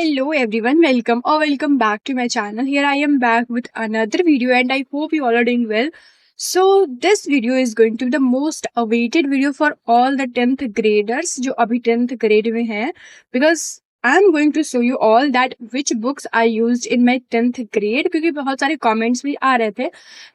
Hello everyone, welcome back to my channel. Here I am back with another video and I hope you all are doing well. So this video is going to be the most awaited video for all the 10th graders जो अभी 10th grade में हैं, because I'm going to show you all that which books I used in my 10th grade क्योंकि बहुत सारे comments भी आ रहे थे.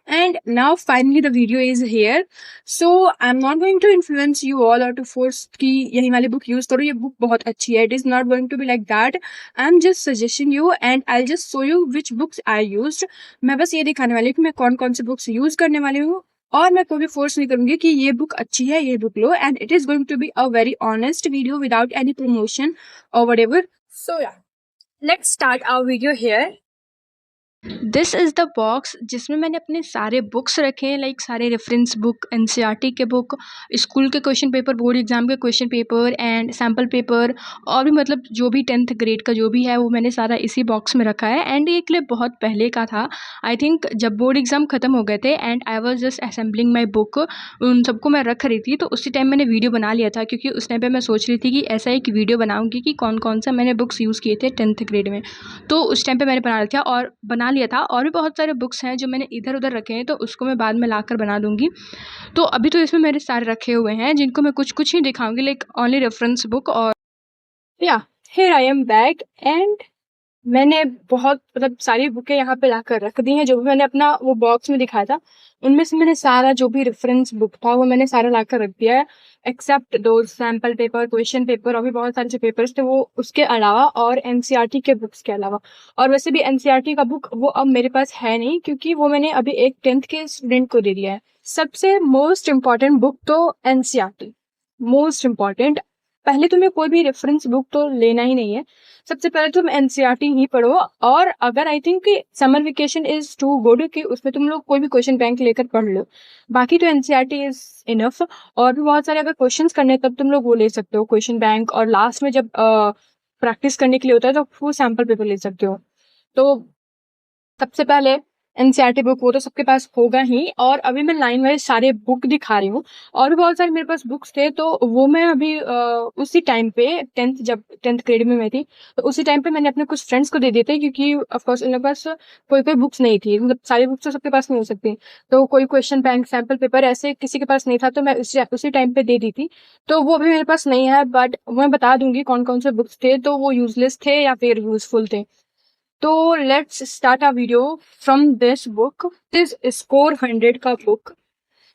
And now finally the video is here. So I'm not going to influence you all or to force कि यही वाली book use करो, ये book बहुत अच्छी है. It is not going to be like that. I'm just suggesting you and I'll just show you which books I used. मैं बस ये दिखाने वाली हूँ कि मैं कौन कौन से books use करने वाली हूँ और मैं कोई भी फोर्स नहीं करूंगी कि ये बुक अच्छी है ये बुक लो. And it is going to be a very honest video without any promotion और whatever. So yeah, let's start our video here. This is the box जिसमें मैंने अपने सारे बुक्स रखे हैं, लाइक सारे रेफरेंस बुक, एनसीईआरटी के बुक, स्कूल के क्वेश्चन पेपर, बोर्ड एग्जाम के question paper and sample paper, और भी मतलब जो भी 10th ग्रेड का जो भी है वो मैंने सारा इसी बॉक्स में रखा है. एंड ये क्लिप बहुत पहले का था, आई थिंक जब बोर्ड एग्ज़ाम ख़त्म हो गए थे and I was just assembling my book. उन सबको मैं रख रही थी तो उसी टाइम मैंने वीडियो बना लिया था क्योंकि उस टाइम पर मैं सोच रही थी कि ऐसा एक वीडियो बनाऊँगी कि कौन कौन सा मैंने बुक्स यूज़ किए थे 10th ग्रेड में. तो उस टाइम पर मैंने बना लिया था और भी बहुत सारे बुक्स हैं जो मैंने इधर उधर रखे हैं, तो उसको मैं बाद में लाकर बना दूंगी. तो अभी तो इसमें मेरे सारे रखे हुए हैं जिनको मैं कुछ कुछ ही दिखाऊंगी, लाइक ओनली रेफरेंस बुक. और या here I am back and मैंने बहुत मतलब सारी बुकें यहाँ पे लाकर रख दी हैं. जो भी मैंने अपना वो बॉक्स में दिखाया था उनमें से मैंने सारा जो भी रेफरेंस बुक था वो मैंने सारा लाकर रख दिया है, एक्सेप्ट दो सैम्पल पेपर, क्वेश्चन पेपर और भी बहुत सारे जो पेपर्स थे वो उसके अलावा, और एनसीईआरटी के बुक्स के अलावा. और वैसे भी एनसीईआरटी का बुक वो अब मेरे पास है नहीं क्योंकि वो मैंने अभी एक 10th के स्टूडेंट को दे दिया है. सबसे मोस्ट इम्पॉर्टेंट बुक तो एनसीईआरटी, मोस्ट इम्पॉर्टेंट. पहले तुम्हें कोई भी रेफरेंस बुक तो लेना ही नहीं है, सबसे पहले तुम एनसीईआरटी ही पढ़ो. और अगर I think summer vacation is too good कि उसमें तुम लोग कोई भी क्वेश्चन बैंक लेकर पढ़ लो, बाकी तो एनसीईआरटी इज इनफ. और भी बहुत सारे अगर क्वेश्चंस करने तब तुम लोग वो ले सकते हो क्वेश्चन बैंक, और लास्ट में जब प्रैक्टिस करने के लिए होता है तो वो सैम्पल पेपर ले सकते हो. तो सबसे पहले एनसीईआरटी बुक वो तो सबके पास होगा ही. और अभी मैं लाइन वाइज सारे बुक दिखा रही हूँ, और भी बहुत सारे मेरे पास बुक्स थे तो वो मैं अभी उसी टाइम पे जब 10th ग्रेड में मैं थी तो उसी टाइम पे मैंने अपने कुछ फ्रेंड्स को दे दिए थे क्योंकि ऑफकोर्स उनके पास कोई कोई बुक्स नहीं थी, मतलब सारी बुक्स तो सबके पास नहीं हो सकती. तो कोई क्वेश्चन बैंक, सैम्पल पेपर ऐसे किसी के पास नहीं था तो मैं उसी टाइम पे दे दी थी. तो वो अभी मेरे पास नहीं है, बट मैं बता दूंगी कौन कौन से बुक्स थे तो वो यूजलेस थे या फिर यूजफुल थे. तो let's start a video from this book. This score 100 का बुक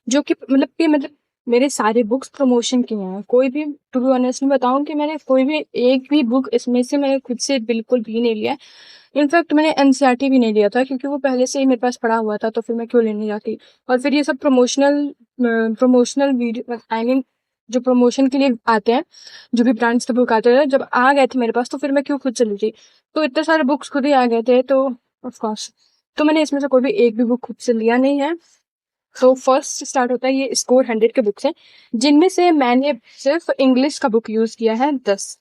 जो कि मतलब मेरे सारे बुक्स प्रमोशन किए हैं. कोई भी टू बी ऑनेस्ट में बताऊं कि मैंने कोई भी एक भी बुक इसमें से मैंने खुद से बिल्कुल भी नहीं लिया. इनफैक्ट मैंने एनसीईआरटी भी नहीं लिया था क्योंकि वो पहले से ही मेरे पास पड़ा हुआ था, तो फिर मैं क्यों लेने जाती. और फिर ये सब प्रमोशनल वीडियो, आई मीन जो प्रमोशन के लिए आते हैं, जो भी ब्रांड्स के बुक आते हैं, जब आ गए थे मेरे पास तो फिर मैं क्यों खुद से लेती. तो इतने सारे बुक्स खुद ही आ गए थे तो ऑफकोर्स तो मैंने इसमें से कोई भी एक भी बुक खुद से लिया नहीं है. तो फर्स्ट स्टार्ट होता है, ये स्कोर 100 के बुक्स हैं जिनमें से मैंने सिर्फ इंग्लिश का बुक यूज किया है 10.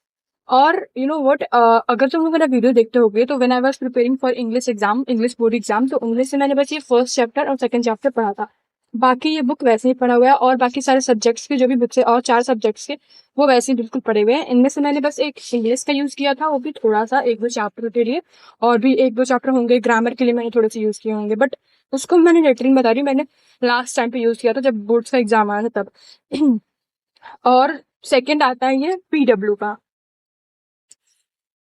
और यू नो व्हाट, अगर तुम लोग मेरा वीडियो देखते होगे तो when I was preparing for English exam, English board exam, तो इंग्लिश से मैंने बस ये फर्स्ट चैप्टर और सेकंड चैप्टर पढ़ा था. बाकी ये बुक वैसे ही पढ़ा हुआ है और बाकी सारे सब्जेक्ट्स के जो भी बुक्स है और 4 सब्जेक्ट्स के वो वैसे ही बिल्कुल पढ़े हुए हैं. इनमें से मैंने बस एक इंग्लिश का यूज किया था, वो भी थोड़ा सा 1-2 चैप्टर के लिए, और भी 1-2 चैप्टर होंगे ग्रामर के लिए मैंने थोड़े से यूज किए होंगे, बट उसको मैंने लेटरिंग बता रही हूँ, मैंने लास्ट टाइम पे यूज किया था जब बोर्ड्स का एग्जाम आया था तब. और सेकेंड आता है ये पीडब्ल्यू का.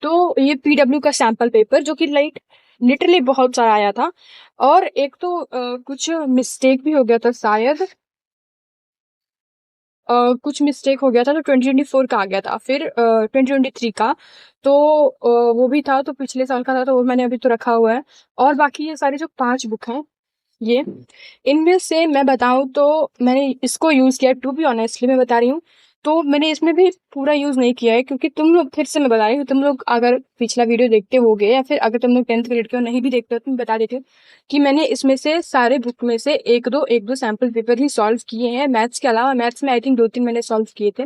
तो ये पीडब्ल्यू का सैम्पल पेपर जो कि लाइक लिटरली बहुत सारा आया था, और एक तो कुछ मिस्टेक भी हो गया था शायद, कुछ मिस्टेक हो गया था तो 2024 का आ गया था, फिर 2023 का तो वो भी था, तो पिछले साल का था तो वो मैंने अभी तो रखा हुआ है. और बाकी ये सारे जो 5 बुक हैं ये, इनमें से मैं बताऊं तो मैंने इसको यूज किया, टू बी ऑनेस्टली मैं बता रही हूँ, तो मैंने इसमें भी पूरा यूज नहीं किया है क्योंकि तुम लोग, फिर से मैं बता रही हूँ, तुम लोग अगर पिछला वीडियो देखते होगे या फिर अगर तुम लोग 10th ग्रेड के हो नहीं भी देखते हो तो मैं बता देती हूँ कि मैंने इसमें से सारे बुक में से एक दो सैम्पल पेपर ही सॉल्व किए हैं. मैथ्स के अलावा, मैथ्स में आई थिंक 2-3 मैंने सॉल्व किए थे,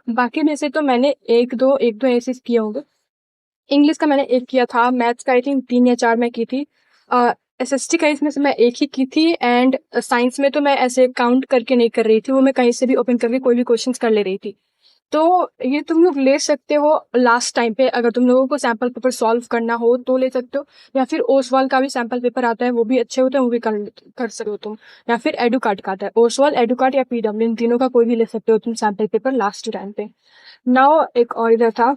बाकी में से तो मैंने एक दो ऐसे किए होंगे. इंग्लिश का मैंने एक किया था, मैथ्स का आई थिंक 3 या 4 मैं की थी, एसएसटी का इसमें से मैं एक ही की थी, एंड साइंस में तो मैं ऐसे काउंट करके नहीं कर रही थी, वो मैं कहीं से भी ओपन करके कोई भी क्वेश्चंस कर ले रही थी. तो ये तुम लोग ले सकते हो लास्ट टाइम पे, अगर तुम लोगों को सैम्पल पेपर सॉल्व करना हो तो ले सकते हो, या फिर ओसवाल का भी सैम्पल पेपर आता है, वो भी अच्छे होते हैं, वो भी कर सकते हो तुम, या फिर एडुकार्ड का आता है। ओसवाल, एडुकार्ड या पीडब्ल्यू, इन तीनों का कोई भी ले सकते हो तुम सैम्पल पेपर लास्ट टाइम पे। नाउ एक और इधर था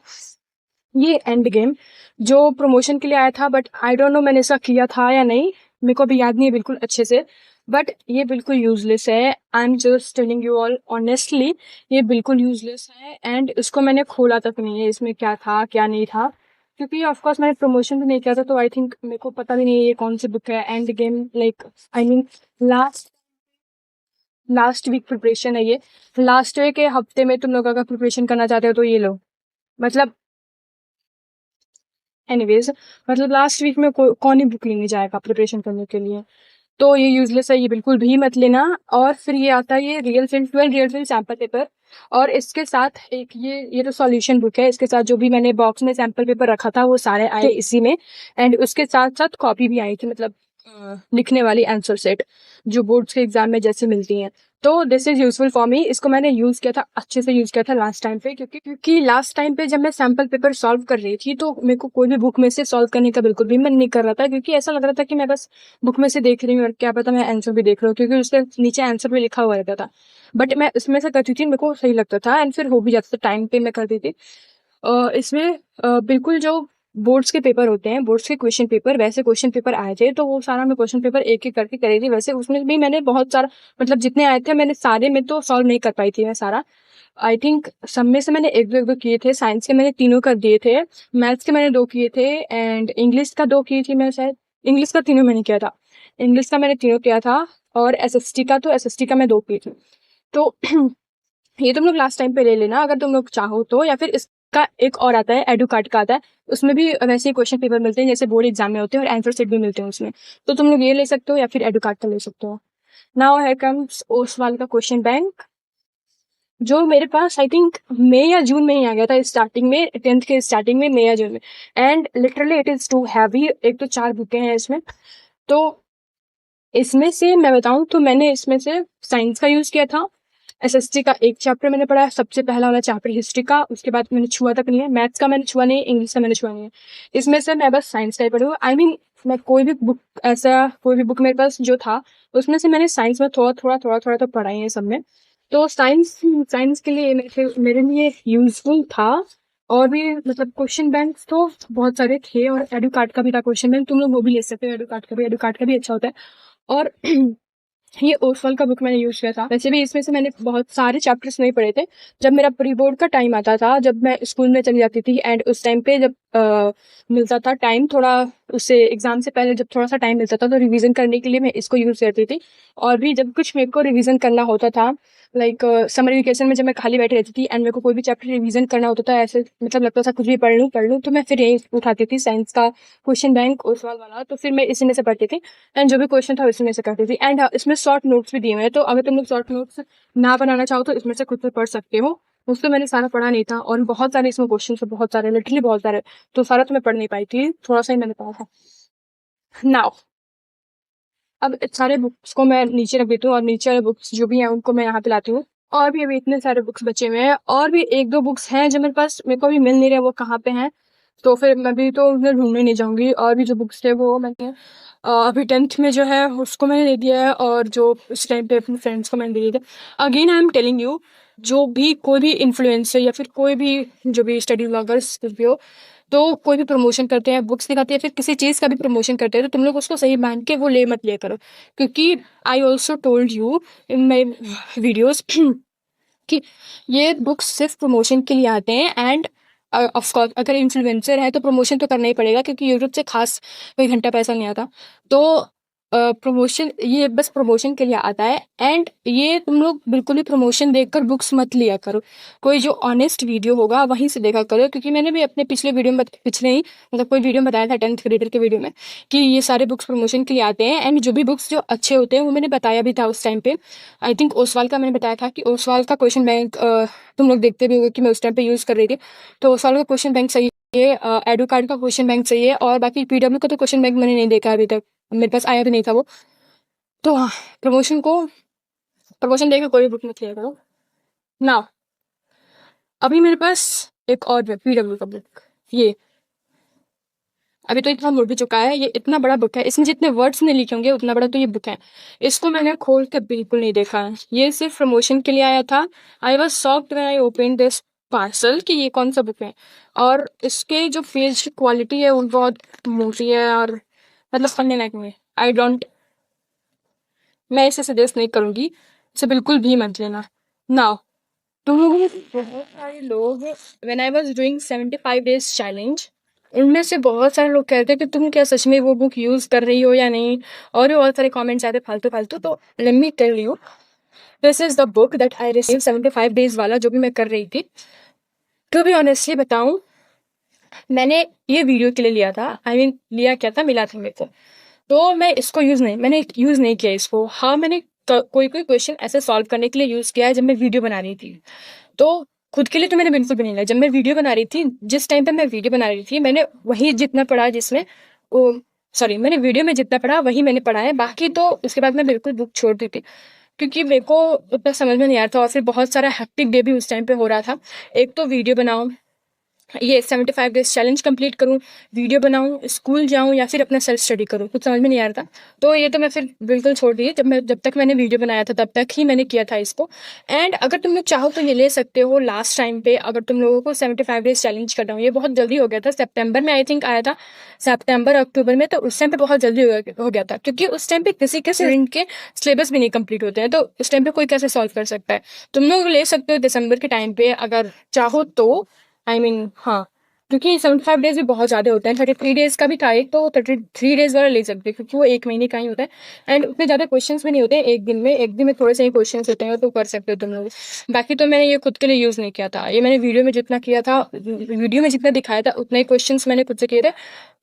ये एंड गेम, जो प्रमोशन के लिए आया था, बट आई डोंट नो मैंने ऐसा किया था या नहीं, मेरे को अभी याद नहीं है बिल्कुल अच्छे से। बट ये बिल्कुल यूजलेस है, I am just telling you all honestly, ये बिल्कुल यूजलेस है। एंड इसको मैंने खोला तक नहीं है, इसमें क्या था क्या नहीं था, क्योंकि ऑफकोर्स मैंने प्रमोशन भी नहीं किया था, तो आई थिंक मेरे को पता भी नहीं है ये कौन सी बुक है। And game like I mean last last week preparation है ये, लास्ट वीक के हफ्ते में तुम लोग अगर प्रिपरेशन करना चाहते हो तो ये लो। मतलब एनीवेज, मतलब लास्ट वीक में कौन ही बुक लेने जाएगा प्रिपरेशन करने के लिए, तो ये यूजलेस है, ये बिल्कुल भी मत लेना। और फिर ये आता है ये real field 12 real field sample paper, और इसके साथ एक ये तो सॉल्यूशन बुक है, इसके साथ जो भी मैंने बॉक्स में सैम्पल पेपर रखा था वो सारे आए इसी में। एंड उसके साथ साथ कॉपी भी आई थी, मतलब लिखने वाली आंसर सेट, जो बोर्ड्स के एग्जाम में जैसे मिलती हैं। तो this is useful for me, इसको मैंने यूज किया था, अच्छे से यूज किया था लास्ट टाइम पे, क्योंकि लास्ट टाइम पे जब मैं सैम्पल पेपर सॉल्व कर रही थी तो मेरे को कोई भी बुक में से सॉल्व करने का बिल्कुल भी मन नहीं कर रहा था, क्योंकि ऐसा लग रहा था कि मैं बस बुक में से देख रही हूँ और क्या पता मैं आंसर भी देख रहा हूँ, क्योंकि उसके नीचे आंसर भी लिखा हुआ रहता था। बट मैं इसमें से करती थी, मेरे को सही लगता था, एंड फिर हो भी जाता था, टाइम पे मैं करती थी। इसमें बिल्कुल जो बोर्ड्स के पेपर होते हैं, बोर्ड्स के क्वेश्चन पेपर, वैसे क्वेश्चन पेपर आए थे, तो वो सारा मैं क्वेश्चन पेपर एक एक करके करी थी। वैसे उसमें भी मैंने बहुत सारा, मतलब जितने आए थे मैंने सारे में तो सॉल्व नहीं कर पाई थी मैं सारा, आई थिंक सब में से मैंने एक दो किए थे। साइंस के मैंने तीनों कर दिए थे, मैथ्स के मैंने दो किए थे, एंड इंग्लिश का दो किए थे मैं शायद, इंग्लिश का तीनों मैंने किया था, इंग्लिश का मैंने तीनों किया था। और एसएसटी का, तो एसएसटी का मैं दो की थी। तो ये तुम लोग लास्ट टाइम पे ले लेना अगर तुम लोग चाहो तो, या फिर इसका एक और आता है, एडू कार्ड का आता है, उसमें भी वैसे ही क्वेश्चन पेपर मिलते हैं जैसे बोर्ड एग्जाम में होते हैं, और आंसर सेट भी मिलते हैं उसमें। तो तुम लोग ये ले सकते हो या फिर एडू कार्ड का ले सकते हो। नाउ हियर कम्स ओसवाल का क्वेश्चन बैंक, जो मेरे पास आई थिंक मई या जून में ही आ गया था, स्टार्टिंग में, 10th के स्टार्टिंग में, मई या जून में। And literally it is too heavy, एक तो 4 बुकें हैं इसमें। तो इसमें से मैं बताऊं तो मैंने इसमें से साइंस का यूज किया था, एसएसटी का एक चैप्टर मैंने पढ़ा, सबसे पहला वाला चैप्टर हिस्ट्री का, उसके बाद मैंने छुआ तक नहीं है, मैथ्स का मैंने छुआ नहीं है, इंग्लिश का मैंने छुआ नहीं है। इसमें से मैं बस साइंस का ही पढ़ी हूँ, आई मीन मैं कोई भी बुक, ऐसा कोई भी बुक मेरे पास जो था उसमें से मैंने साइंस में थोड़ा तो पढ़ा ही है सब में। तो साइंस साइंस के लिए मेरे लिए यूजफुल था। और भी मतलब क्वेश्चन बैंक तो बहुत सारे थे, और एडू कार्ड का भी था क्वेश्चन बैंक, तुम लोग वो भी ले सकते हो, एडू कार्ड का भी अच्छा होता है। और ये ओसवाल का बुक मैंने यूज किया था, वैसे भी इसमें से मैंने बहुत सारे चैप्टर्स नहीं पढ़े थे। जब मेरा प्री बोर्ड का टाइम आता था, जब मैं स्कूल में चली जाती थी, एंड उस टाइम पे जब मिलता था टाइम थोड़ा, उससे एग्जाम से पहले जब थोड़ा सा टाइम मिलता था, तो रिवीजन करने के लिए मैं इसको यूज करती थी। और भी जब कुछ मेरे को रिवीजन करना होता था, लाइक समर वेकेशन में जब मैं खाली बैठी रहती थी एंड मेरे को कोई भी चैप्टर रिवीजन करना होता था, ऐसे मतलब लगता था कुछ भी पढ़ लूँ, तो मैं फिर यही उठाती थी, साइंस का क्वेश्चन बैंक ओसवाल वाला, तो फिर मैं इसी में से पढ़ती थी, एंड जो भी क्वेश्चन था उसी में से करती थी। एंड इसमें शॉर्ट नोट्स भी दिए हुए हैं, तो अगर तुम लोग शॉर्ट नोट्स ना बनाना चाहो तो इसमें से खुद से पढ़ सकते हो। उसको मैंने सारा पढ़ा नहीं था, और बहुत सारे इसमें क्वेश्चन थे, बहुत सारे, लिटरली बहुत सारे, तो सारा तो मैं पढ़ नहीं पाई थी, थोड़ा सा ही मैंने पढ़ा था। नाउ अब सारे बुक्स को मैं नीचे रख देती हूँ, और नीचे वाले बुक्स जो भी हैं उनको मैं यहाँ पे लाती हूँ। और भी अभी इतने सारे बुक्स बचे हुए हैं, और भी एक दो बुक्स हैं जो मेरे पास, मेरे को भी मिल नहीं रहे वो कहाँ पे हैं, तो फिर मैं भी तो उन्हें ढूंढने नहीं जाऊंगी। और भी जो बुक्स थे वो मैंने अभी 10th में जो है उसको मैंने दे दिया है, और जो उस टाइम पे अपने फ्रेंड्स को मैंने दे दिया था। Again I am telling you, जो भी कोई भी इन्फ्लुएंसर या फिर कोई भी जो भी स्टडी ब्लॉगर्स कुछ भी हो, तो कोई भी प्रमोशन करते हैं, बुक्स दिखाते हैं, फिर किसी चीज़ का भी प्रमोशन करते हैं, तो तुम लोग उसको सही मान के वो ले मत लिया करो। क्योंकि I also told you in my videos कि ये बुक्स सिर्फ प्रमोशन के लिए आते हैं। एंड ऑफ कोर्स अगर इन्फ्लुएंसर है तो प्रमोशन तो करना ही पड़ेगा, क्योंकि यूट्यूब से खास कोई घंटा पैसा नहीं आता। तो प्रमोशन, ये बस प्रमोशन के लिए आता है। एंड ये तुम लोग बिल्कुल भी प्रमोशन देखकर बुक्स मत लिया करो, कोई जो ऑनेस्ट वीडियो होगा वहीं से देखा करो। क्योंकि मैंने भी अपने पिछले वीडियो में, पिछले ही मतलब कोई वीडियो में बताया था 10th ग्रेडर के वीडियो में, कि ये सारे बुक्स प्रमोशन के लिए आते हैं। एंड जो भी बुक्स जो अच्छे होते हैं वो मैंने बताया भी था उस टाइम पे। आई थिंक ओसवाल का मैंने बताया था कि ओसवाल का क्वेश्चन बैंक तुम लोग देखते भी होंगे कि मैं उस टाइम पे यूज़ कर रही थी, तो ओसवाल का क्वेश्चन बैंक सही है, एडू कार्ड का क्वेश्चन बैंक सही है, और बाकी पीडब्ल्यू का तो क्वेश्चन बैंक मैंने नहीं देखा अभी तक, मेरे पास आया भी नहीं था वो। तो हाँ, प्रमोशन देकर कोई भी बुक मत लिया करो ना। अभी मेरे पास एक और PW का बुक, ये अभी तो इतना मुड़ भी चुका है, ये इतना बड़ा बुक है, इसमें जितने वर्ड्स नहीं लिखे होंगे उतना बड़ा तो ये बुक है। इसको मैंने खोल के बिल्कुल नहीं देखा है, ये सिर्फ प्रमोशन के लिए आया था। I was shocked when I open this parcel कि ये कौन सा बुक है। और इसके जो पेज की क्वालिटी है वो बहुत मोटी है और मतलब पढ़ने लायक नहीं है। आई डोंट, मैं इसे सजेस्ट नहीं करूंगी, इसे बिल्कुल भी मत लेना। नाउ तुम लोगों में बहुत सारे लोग, when I was doing 75 days challenge, उनमें से बहुत सारे लोग कहते हैं कि तुम क्या सच में वो बुक यूज कर रही हो या नहीं, और भी बहुत सारे कमेंट्स आते फालतू फालतू। तो let me tell you, this is the book that I receive 75 days वाला जो भी मैं कर रही थी। टू बी ऑनेस्टली बताऊं, मैंने ये वीडियो के लिए लिया था, आई मीन लिया क्या था, मिला था मेरे को, तो मैंने यूज नहीं किया इसको। हाँ, मैंने कोई कोई क्वेश्चन ऐसे सॉल्व करने के लिए यूज किया है जब मैं वीडियो बना रही थी। तो खुद के लिए तो मैंने बिल्कुल भी नहीं लिया। जब मैं वीडियो बना रही थी, जिस टाइम पे मैं वीडियो बना रही थी, मैंने वही जितना पढ़ा जिसमें वो सॉरी मैंने वीडियो में जितना पढ़ा वही मैंने पढ़ा है, बाकी तो उसके बाद मैं बिल्कुल बुक छोड़ दी थी, क्योंकि मेरे को उतना समझ में नहीं आया था और फिर बहुत सारा हैप्टिक डे भी उस टाइम पे हो रहा था। एक तो वीडियो बनाओ, ये 75 डेज चैलेंज कंप्लीट करूँ, वीडियो बनाऊँ, स्कूल जाऊँ या फिर अपना सेल्फ स्टडी करूँ, कुछ समझ में नहीं आ रहा था। तो ये तो मैं फिर बिल्कुल छोड़ दी। जब तक मैंने वीडियो बनाया था तब तक ही मैंने किया था इसको। एंड अगर तुम लोग चाहो तो ये ले सकते हो लास्ट टाइम पे, अगर तुम लोगों को 75 डेज चैलेंज करना हो। ये बहुत जल्दी हो गया था, सितंबर में आई थिंक आया था, सितंबर अक्टूबर में, तो उस टाइम पे बहुत जल्दी हो गया था, क्योंकि उस टाइम पे किसी के स्टूडेंट के सिलेबस भी नहीं कंप्लीट होते हैं, तो उस टाइम पे कोई कैसे सॉल्व कर सकता है। तुम लोग ले सकते हो दिसंबर के टाइम पे अगर चाहो तो, आई मीन हाँ, क्योंकि 75 डेज भी बहुत ज़्यादा होते हैं। 33 डेज का भी था एक, तो 33 डेज वाला ले सकते हैं, क्योंकि वो एक महीने का ही होता है एंड उतने ज़्यादा क्वेश्चंस भी नहीं होते हैं एक दिन में थोड़े से ही क्वेश्चंस होते हैं, तो कर सकते हो तुम लोग। बाकी तो मैंने ये खुद के लिए यूज़ नहीं किया था, ये मैंने वीडियो में जितना किया था, वीडियो में जितना दिखाया था उतने ही क्वेश्चन मैंने खुद से किए थे,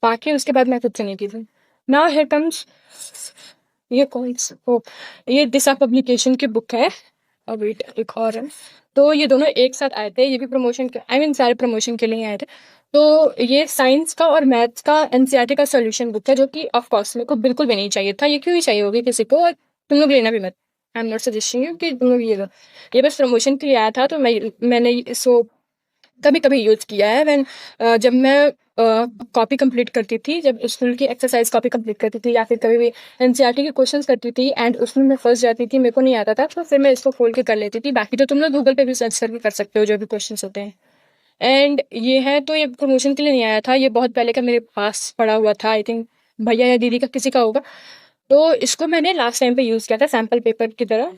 बाकी उसके बाद मैं खुद से नहीं की थी। नाउ हियर कम्स, ये कौन सा, ये दिशा पब्लिकेशन की बुक है। और वेट, एक और है। तो ये दोनों एक साथ आए थे, ये भी प्रमोशन के, आई मीन सारे प्रमोशन के लिए आए थे। तो ये साइंस का और मैथ्स का एनसीईआरटी का सॉल्यूशन बुक है, जो कि ऑफ कोर्स मेरे को बिल्कुल भी नहीं चाहिए था। ये क्यों ही चाहिए होगी किसी को, और तुम लोग लेना भी मत। I am not suggesting you कि तुम लोग ये लो। ये बस प्रमोशन के लिए आया था, तो मैंने इसको कभी कभी यूज किया है। जब मैं कॉपी कंप्लीट करती थी, जब स्कूल की एक्सरसाइज कॉपी कंप्लीट करती थी, या फिर कभी भी एनसीईआरटी के क्वेश्चंस करती थी एंड उसमें मैं फंस जाती थी, मेरे को नहीं आता था, तो फिर मैं इसको खोल के कर लेती थी। बाकी तो तुम लोग गूगल पे भी सर्च करके कर सकते हो जो भी क्वेश्चन होते हैं। एंड ये है, तो ये प्रमोशन के लिए नहीं आया था, ये बहुत पहले का मेरे पास पड़ा हुआ था, आई थिंक भैया या दीदी का किसी का होगा। तो इसको मैंने लास्ट टाइम पे यूज किया था सैम्पल पेपर की तरह।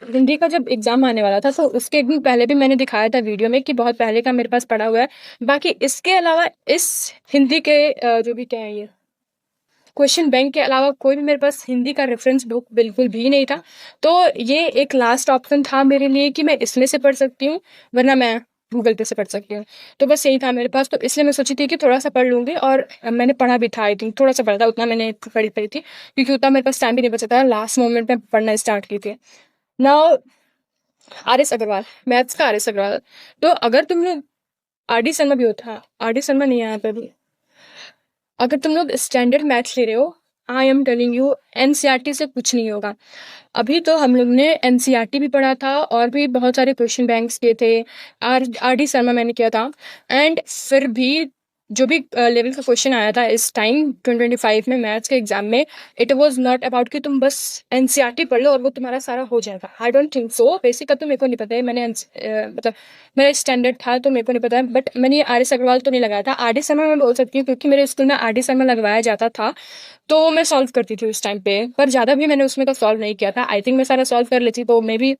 हिंदी का जब एग्जाम आने वाला था, तो उसके एक दिन पहले भी मैंने दिखाया था वीडियो में कि बहुत पहले का मेरे पास पड़ा हुआ है। बाकी इसके अलावा इस हिंदी के जो भी क्या है ये क्वेश्चन बैंक के अलावा कोई भी मेरे पास हिंदी का रेफरेंस बुक बिल्कुल भी नहीं था। तो ये एक लास्ट ऑप्शन था मेरे लिए कि मैं इसमें से पढ़ सकती हूँ, वरना मैं गूगल पे से पढ़ सकती हूँ। तो बस यही था मेरे पास, तो इसलिए मैं सोची थी कि थोड़ा सा पढ़ लूंगी, और मैंने पढ़ा भी था, आई थिंक थोड़ा सा पढ़ा था, उतना मैंने पढ़ी थी, क्योंकि उतना मेरे पास टाइम भी नहीं बचा था, लास्ट मोमेंट में पढ़ना स्टार्ट की थी। Now R S Agarwal, maths का आर एस अग्रवाल। तो अगर तुम लोग, आर डी शर्मा भी होता, आर डी शर्मा नहीं आया पे भी, अगर तुम लोग स्टैंडर्ड मैथ्स ले रहे हो, I am telling you NCERT से कुछ नहीं होगा। अभी तो हम लोग ने एनसीईआरटी भी पढ़ा था और भी बहुत सारे क्वेश्चन बैंक्स किए थे, आर डी शर्मा मैंने किया था, एंड फिर भी जो भी लेवल का क्वेश्चन आया था इस टाइम 2025 में मैथ्स के एग्जाम में, इट वाज नॉट अबाउट कि तुम बस एनसीईआरटी पढ़ लो और वो तुम्हारा सारा हो जाएगा। I don't think so. Basic का तो मेरे को नहीं पता है, मतलब मेरा स्टैंडर्ड था तो मेरे को नहीं पता है, बट मैंने आर एस अग्रवाल तो नहीं लगाया था। आर डी शर्मा मैं बोल सकती हूँ, क्योंकि मेरे स्कूल में आर डी शर्मा लगवाया जाता था, तो मैं सॉल्व करती थी उस टाइम पे, पर ज़्यादा भी मैंने उसमें का सॉल्व नहीं किया था। आई थिंक मैं सारा सॉल्व कर लेती तो मे बी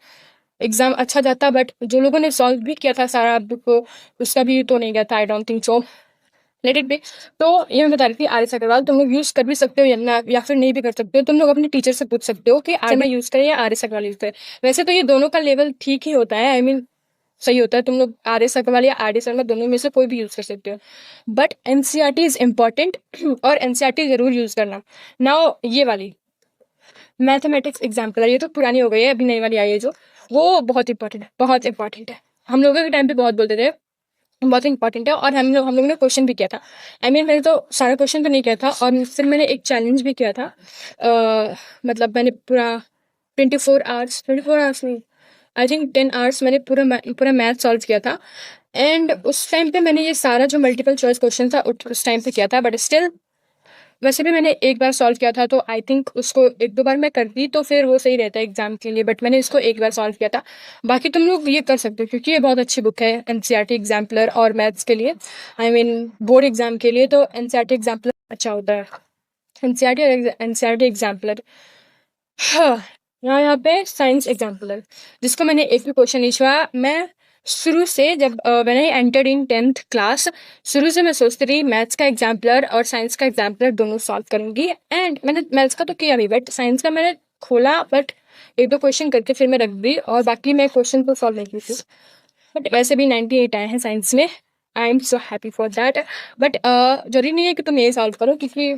एग्जाम अच्छा जाता, बट जो लोगों ने सॉल्व भी किया था सारा बुक, उसका भी तो नहीं गया था। I don't think so, let it be. तो ये मैं बता रही थी आर एस अग्रवाल तुम लोग यूज कर भी सकते हो या फिर नहीं भी कर सकते हो। तुम लोग अपने टीचर से पूछ सकते हो कि आर मैं यूज करें या आर एस अग्रवाल यूज करें। वैसे तो ये दोनों का लेवल ठीक ही होता है, आई मीन सही होता है। तुम लोग आर एस अग्रवाल या आर डी शर्मा दोनों में से कोई भी यूज कर सकते हो, बट एनसीईआरटी इज इम्पॉर्टेंट और एनसीईआरटी जरूर यूज करना। नाउ ये वाली मैथमेटिक्स एग्जाम्पल, ये तो पुरानी हो गई है, अभी नई वाली आई है जो, वो बहुत इंपॉर्टेंट है, बहुत इंपॉर्टेंट है। हम लोगों के टाइम पे बहुत बोलते थे बहुत इंपॉर्टेंट है, और हम लोग ने क्वेश्चन भी किया था। आई मीन मैंने तो सारा क्वेश्चन तो नहीं किया था, और फिर मैंने एक चैलेंज भी किया था। मतलब मैंने पूरा 24 आवर्स नहीं, आई थिंक 10 आवर्स मैंने पूरा मैथ सॉल्व किया था। एंड उस टाइम पे मैंने ये सारा जो मल्टीपल चॉइस क्वेश्चन था उस टाइम पे किया था, बट स्टिल वैसे भी मैंने एक बार सॉल्व किया था, तो आई थिंक उसको एक दो बार मैं करती तो फिर वो सही रहता है एग्जाम के लिए, बट मैंने इसको एक बार सॉल्व किया था। बाकी तुम लोग ये कर सकते हो क्योंकि ये बहुत अच्छी बुक है एनसीईआरटी एग्जाम्पलर और मैथ्स के लिए, आई मीन बोर्ड एग्जाम के लिए तो एनसीईआरटी एग्जाम्पलर अच्छा होता है। एनसीईआरटी और एनसीईआरटी एग्जाम्पलर, हाँ, यहाँ पे साइंस एग्जाम्पलर जिसको मैंने एक भी क्वेश्चन नहीं छुआ। मैं शुरू से जब मैंने एंटर्ड इन 10th क्लास, शुरू से मैं सोचती रही मैथ्स का एग्जाम्पलर और साइंस का एग्जाम्पलर दोनों सॉल्व करूंगी। एंड मैंने मैथ्स का तो किया भी, बट साइंस का मैंने खोला, बट एक दो क्वेश्चन करके फिर मैं रख दी और बाकी मैं क्वेश्चन को सॉल्व नहीं की थी। बट वैसे भी 98 आए हैं साइंस में, I am so happy for that. But जरूरी नहीं है कि तुम ये सॉल्व करो, क्योंकि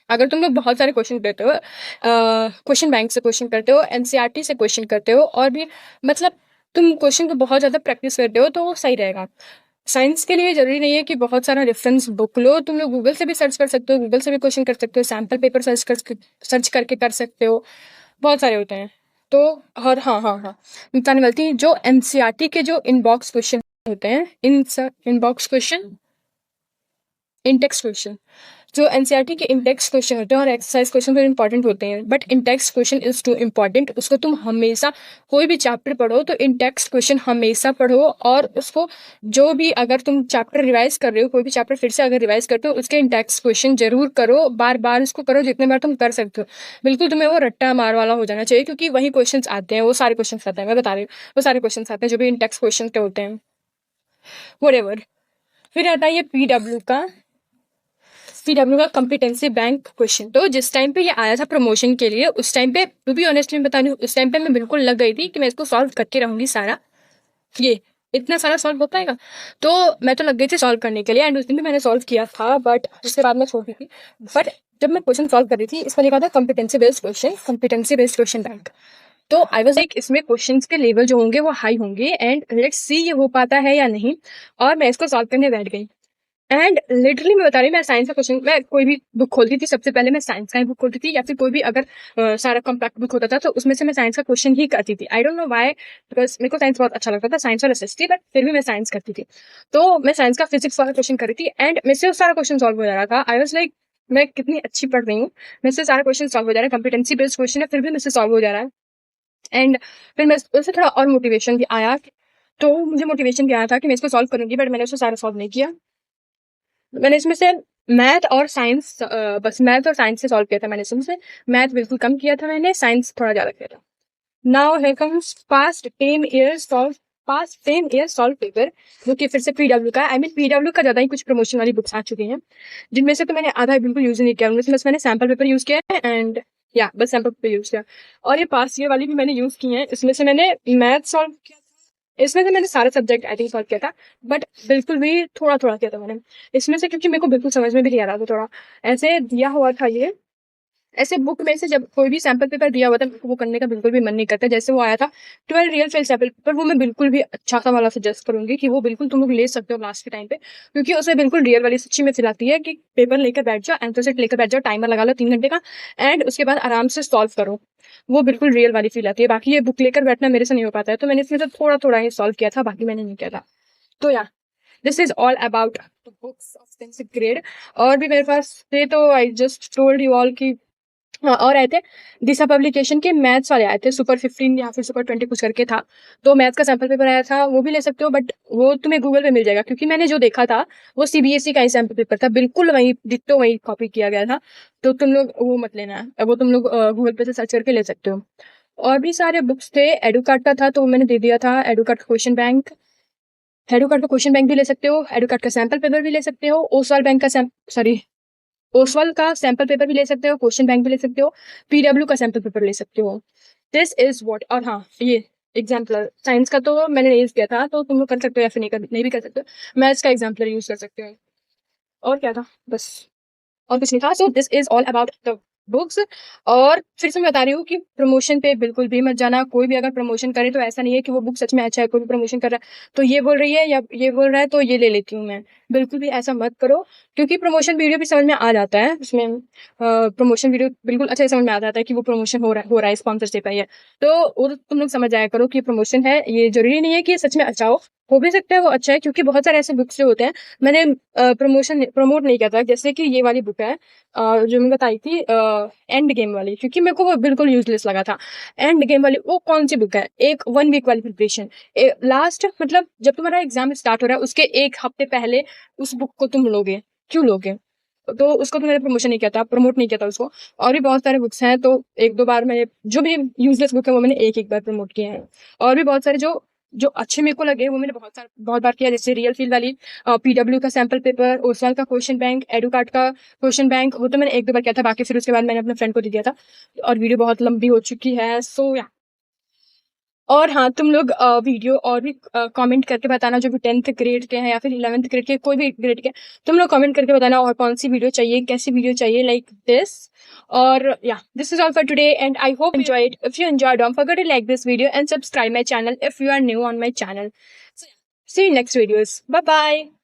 अगर तुम लोग बहुत सारे क्वेश्चन करते हो, क्वेश्चन बैंक से क्वेश्चन करते हो, एनसीईआरटी से क्वेश्चन करते हो, और भी मतलब तुम क्वेश्चन को बहुत ज़्यादा प्रैक्टिस करते हो तो वो सही रहेगा। साइंस के लिए जरूरी नहीं है कि बहुत सारा रेफरेंस बुक लो, तुम लोग गूगल से भी सर्च कर सकते हो, गूगल से भी क्वेश्चन कर सकते हो, सैम्पल पेपर सर्च करके कर सकते हो, बहुत सारे होते हैं। तो और हाँ हाँ हाँ, बताने वाली थी, जो एनसीईआरटी के जो इनबॉक्स क्वेश्चन होते हैं, इनबॉक्स क्वेश्चन, इंटेक्स क्वेश्चन, जो एनसीईआरटी के इंटेक्स क्वेश्चन होते हैं और एक्सरसाइज क्वेश्चन तो इंपॉर्टेंट होते हैं, but intext question is too important. उसको तुम हमेशा कोई भी चैप्टर पढ़ो तो इंटेक्स क्वेश्चन हमेशा पढ़ो, और उसको जो भी अगर तुम चैप्टर रिवाइज कर रहे हो, कोई भी चैप्टर फिर से अगर रिवाइज करते हो उसके इंटेक्स क्वेश्चन जरूर करो, बार बार उसको करो जितने बार तुम कर सकते हो। बिल्कुल तुम्हें वो रट्टा मार वाला हो जाना चाहिए, क्योंकि वही क्वेश्चन आते हैं, वो सारे क्वेश्चन आते हैं, मैं बता रही हूँ वो सारे क्वेश्चन आते हैं जो भी इंटेक्स क्वेश्चन के होते हैं, व्हाटएवर। फिर आता है ये पीडब्ल्यू का कॉम्पिटेंसी बैंक क्वेश्चन। तो जिस टाइम पे ये आया था प्रमोशन के लिए, उस टाइम पे टू बी ऑनेस्ट में बता रही हूँ, उस टाइम पे मैं बिल्कुल लग गई थी कि मैं इसको सॉल्व करके रहूंगी सारा, ये इतना सारा सॉल्व हो पाएगा, तो मैं तो लग गई थी सॉल्व करने के लिए। एंड उस दिन भी मैंने सॉल्व किया था, बट उसके बाद मैं छोड़ दी थी। बट जब मैं क्वेश्चन सॉल्व कर रही थी, इसमें लिखा था कॉम्पिटेंसी बेस्ड क्वेश्चन बैंक। तो आई वाज लाइक इसमें क्वेश्चंस के लेवल जो होंगे वो हाई होंगे, एंड लेट्स सी ये हो पाता है या नहीं। और मैं इसको सॉल्व करने बैठ गई। एंड लिटरली मैं बता रही हूँ, मैं साइंस का क्वेश्चन, मैं कोई भी बुक खोलती थी सबसे पहले मैं साइंस का ही बुक खोलती थी, या फिर कोई भी अगर सारा कॉम्पैक्ट बुक होता था तो उसमें से मैं साइंस का क्वेश्चन ही करती थी। I don't know why, because मेरे को साइंस बहुत अच्छा लगता था, साइंस और एसएसटी, बट फिर भी मैं साइंस करती थी। तो मैं साइंस का फिजिक्स वाला क्वेश्चन कर रही थी, एंड मेरे से वो सारा क्वेश्चन सॉल्व हो जा रहा था। आई वॉज लाइक मैं कितनी अच्छी पढ़ रही हूँ, मेरे से सारा क्वेश्चन सॉल्व हो जा रहा है, कॉम्पिटेंसी बेस्ड क्वेश्चन है फिर भी मेरे से सॉल्व हो जा रहा है। एंड फिर मैं उससे थोड़ा और मोटिवेशन भी आया, तो मुझे मोटिवेशन भी आया था कि मैं इसको सॉल्व करूंगी, बट मैंने उसको सारा सॉल्व नहीं किया। मैंने इसमें से मैथ और साइंस, बस मैथ और साइंस से सॉल्व किया था मैंने इसमें से। मैथ बिल्कुल कम किया था मैंने, साइंस थोड़ा ज्यादा किया था। Now here comes past 10 years solve paper, जो कि फिर से पीडब्ल्यू का, आई मीन पीडब्ल्यू का ज्यादा ही कुछ प्रमोशन वाली बुक्स आ चुकी हैं, जिनमें से तो मैंने आधा बिल्कुल यूज नहीं किया, उनमें से बस मैंने सैम्पल पेपर यूज किया है, एंड या बस सैम्पल पेपर यूज किया। और ये पास्ट ईयर वाली भी मैंने यूज की है, इसमें से मैंने मैथ सॉल्व किया था, इसमें से मैंने सारे सब्जेक्ट आई थिंक सॉल्व किया था, बट बिल्कुल भी थोड़ा थोड़ा किया था मैंने इसमें से, क्योंकि मेरे को बिल्कुल समझ में भी नहीं आ रहा था। थोड़ा ऐसे दिया हुआ था ये, ऐसे बुक में से जब कोई भी सैम्पल पेपर दिया हुआ था वो करने का बिल्कुल भी मन नहीं करता। जैसे वो आया था 12 रियल फेल सैम्पल पेपर, वो मैं बिल्कुल भी अच्छा सा वाला सजेस्ट करूंगी कि वो बिल्कुल तुम लोग ले सकते हो लास्ट के टाइम पे, क्योंकि उसमें बिल्कुल रियल वाली सच्ची में फील आती है कि पेपर लेकर बैठ जाओ, आंसर सेट लेकर बैठ जाओ, टाइमर लगा लो 3 घंटे का, एंड उसके बाद आराम से सॉल्व करो, वो बिल्कुल रियल वाली फील आती है। बाकी ये बुक लेकर बैठना मेरे से नहीं हो पाता है, तो मैंने इसमें से थोड़ा थोड़ा ही सॉल्व किया था, बाकी मैंने नहीं किया था। तो या this is all about the books of 10th grade. और भी मेरे पास थे, तो I just told you all की, हाँ, और आए थे दिशा पब्लिकेशन के मैथ्स वाले आए थे, सुपर 15 या फिर सुपर 20 कुछ करके था, तो मैथ्स का सैम्पल पेपर आया था, वो भी ले सकते हो, बट वो तुम्हें गूगल पे मिल जाएगा, क्योंकि मैंने जो देखा था वो सीबीएसई का ही सैम्पल पेपर था, बिल्कुल वही डिट्टो वही कॉपी किया गया था। तो तुम लोग वो मत लेना, वो तुम लोग गूगल पे से सर्च करके ले सकते हो। और भी सारे बुक्स थे, एडुकार्ड का था तो वो मैंने दे दिया था, एडुकार्ड क्वेश्चन बैंक, एडुकार्ड का क्वेश्चन बैंक भी ले सकते हो, एडुकार्ड का सैम्पल पेपर भी ले सकते हो, ओसवाल बैंक का सॉरी ओसवाल का सैंपल पेपर भी ले सकते हो, क्वेश्चन बैंक भी ले सकते हो, पीडब्ल्यू का सैंपल पेपर ले सकते हो। This is what. और हाँ, ये एग्जाम्पलर साइंस का तो मैंने यूज किया था, तो तुम लोग कर सकते हो या फिर नहीं भी कर सकते हो, मैथ्स का एग्जाम्पलर यूज कर सकते हो। और क्या था, बस और कुछ नहीं था। So this is all about the books. और फिर से मैं बता रही हूँ कि प्रमोशन पे बिल्कुल भी मत जाना। कोई भी अगर प्रमोशन करे तो ऐसा नहीं है कि वो बुक सच में अच्छा है, कोई भी प्रमोशन कर रहा है तो ये बोल रही है या ये बोल रहा है तो ये ले लेती हूँ मैं। बिल्कुल भी ऐसा मत करो, क्योंकि प्रमोशन वीडियो भी समझ में आ जाता है उसमें। प्रमोशन वीडियो बिल्कुल अच्छे से समझ में आ जाता है कि वो प्रमोशन हो रहा है, स्पॉन्सरशिप है ये। तो और तुम लोग समझ जाया करो कि प्रमोशन है, ये जरूरी नहीं है कि सच में अच्छा हो भी सकता है वो अच्छा है, क्योंकि बहुत सारे ऐसे बुक्स जो होते हैं मैंने प्रमोट नहीं किया था। जैसे कि ये वाली बुक है जो मैं बताई थी, एंड गेम वाली, क्योंकि मेरे को वो बिल्कुल यूजलेस लगा था। एंड गेम वाली वो कौन सी बुक है? एक 1 वीक वाली प्रिपरेशन, लास्ट मतलब जब तुम्हारा एग्जाम स्टार्ट हो रहा है उसके 1 हफ्ते पहले उस बुक को तुम लोगे, क्यों लोगे? तो उसको तो मैंने प्रमोशन नहीं किया था, प्रमोट नहीं किया था उसको। और भी बहुत सारे बुक्स हैं, तो 1-2 बार मैं जो भी यूजलेस बुक है वो मैंने एक बार प्रमोट किए हैं। और भी बहुत सारे जो जो अच्छे मेरे को लगे वो मैंने बहुत बार किया। जैसे रियल फील वाली, पीडब्ल्यू का सैंपल पेपर, ओसवाल का क्वेश्चन बैंक, एडुकार्ड का क्वेश्चन बैंक, वो तो मैंने 1-2 बार किया था। बाकी फिर उसके बाद मैंने अपने फ्रेंड को दे दिया था। और वीडियो बहुत लंबी हो चुकी है, सो या। और हाँ, तुम लोग वीडियो और भी कमेंट करके बताना, जो भी 10th ग्रेड के हैं या फिर 11th ग्रेड के, कोई भी ग्रेड के, तुम लोग कमेंट करके बताना और कौन सी वीडियो चाहिए, कैसी वीडियो चाहिए, लाइक दिस। और या, this is all for today and I hope you enjoyed. If you enjoyed, don't forget to like this video and subscribe my channel if you are new on my channel. So, see you in next videos. Bye bye.